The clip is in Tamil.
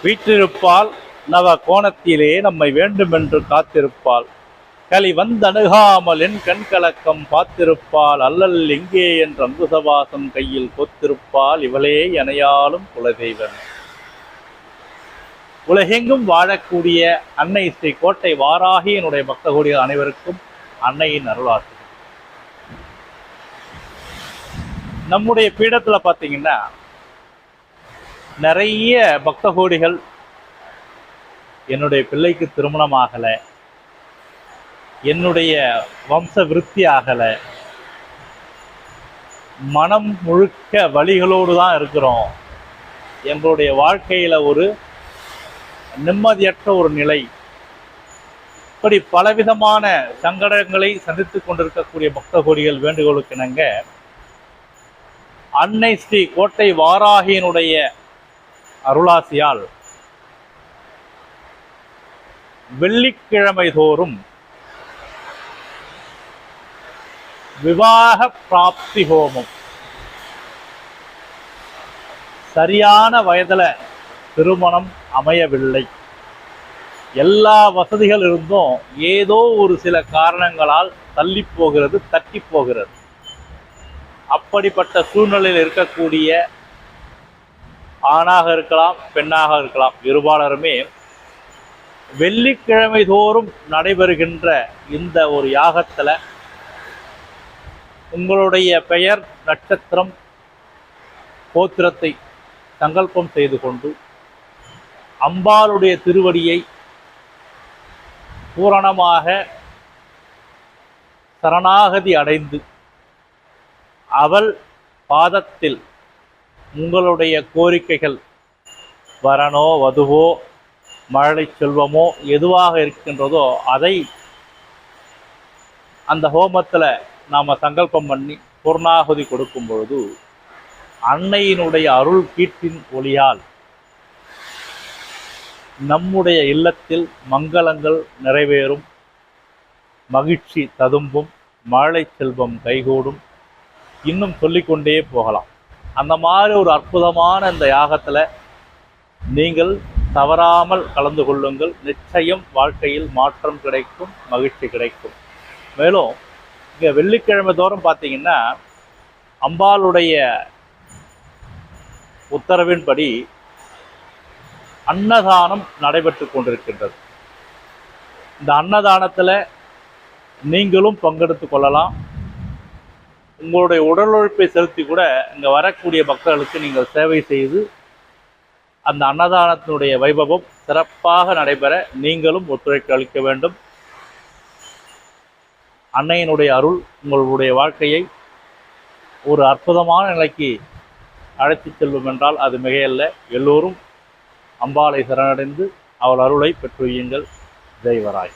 வீற்றிருப்பால் நவ கோணத்திலே நம்மை வேண்டுமென்று காத்திருப்பாள். களி வந்தணுகாமல் என் கண்கலக்கம் பார்த்திருப்பாள். அல்லல் எங்கே என்ற அங்குசவாசம் கையில் கொத்திருப்பாள். இவளே எனையாலும் குலதெய்வம். உலகெங்கும் வாழக்கூடிய அன்னை ஸ்ரீ கோட்டை வாராகி என்னுடைய பக்தகோடிகள் அனைவருக்கும் அன்னையின் அருளாசி. நம்முடைய பீடத்துல பார்த்தீங்கன்னா நிறைய பக்தகோடிகள் என்னுடைய பிள்ளைக்கு திருமணம் ஆகலை, என்னுடைய வம்ச விருத்தி ஆகலை, மனம் முழுக்க வழிகளோடு தான் இருக்கிறோம், எங்களுடைய வாழ்க்கையில் ஒரு நிம்மதியற்ற ஒரு நிலை, இப்படி பலவிதமான சங்கடங்களை சந்தித்து கொண்டிருக்கக்கூடிய பக்தகோடிகள் வேண்டுகோளுக்கு இணங்க அன்னை ஸ்ரீ கோட்டை வாராகியினுடைய அருளாசியால் வெள்ளிக்கிழமை தோறும் விவாக பிராப்தி ஹோமம், சரியான வயதில் திருமணம் அமையவில்லை, எல்லா வசதிகள் இருந்தும் ஏதோ ஒரு சில காரணங்களால் தள்ளி போகிறது, தட்டி போகிறது. அப்படிப்பட்ட சூழ்நிலையில் இருக்கக்கூடிய ஆணாக இருக்கலாம், பெண்ணாக இருக்கலாம், இருபாலருமே வெள்ளிக்கிழமை தோறும் நடைபெறுகின்ற இந்த ஒரு யாகத்தில் உங்களுடைய பெயர், நட்சத்திரம், கோத்திரத்தை சங்கல்பம் செய்து கொண்டு அம்பாளுடைய திருவடியை பூரணமாக சரணாகதி அடைந்து அவள் பாதத்தில் உங்களுடைய கோரிக்கைகள் வரனோ வதுவோ மழலை செல்வமோ எதுவாக இருக்கின்றதோ அதை அந்த ஹோமத்தில் நாம் சங்கல்பம் பண்ணி பூர்ணாகுதி கொடுக்கும் பொழுது அன்னையினுடைய அருள் கீட்டின் ஒளியால் நம்முடைய இல்லத்தில் மங்களங்கள் நிறைவேறும், மகிழ்ச்சி ததும்பும், மழலை செல்வம் கைகூடும், இன்னும் சொல்லிக்கொண்டே போகலாம். அந்த மாதிரி ஒரு அற்புதமான இந்த யாகத்தில் நீங்கள் தவறாமல் கலந்து கொள்ளுங்கள். நிச்சயம் வாழ்க்கையில் மாற்றம் கிடைக்கும், மகிழ்ச்சி கிடைக்கும். மேலும் இங்கே வெள்ளிக்கிழமை தோறும் பார்த்தீங்கன்னா அம்பாளுடைய உத்தரவின்படி அன்னதானம் நடைபெற்று கொண்டிருக்கின்றது. இந்த அன்னதானத்தில் நீங்களும் பங்கெடுத்து கொள்ளலாம். உங்களுடைய உடல் உழைப்பை செலுத்தி கூட இங்கே வரக்கூடிய பக்தர்களுக்கு நீங்கள் சேவை செய்து அந்த அன்னதானத்தினுடைய வைபவம் சிறப்பாக நடைபெற நீங்களும் ஒத்துழைப்பு அளிக்க வேண்டும். அன்னையினுடைய அருள் உங்களுடைய வாழ்க்கையை ஒரு அற்புதமான நிலைக்கு அழைத்து செல்லும் என்றால் அது மிகையல்ல. எல்லோரும் அம்பாளை சரணடைந்து அவள் அருளை பெற்றுயுங்கள். ஜெய்வராய்.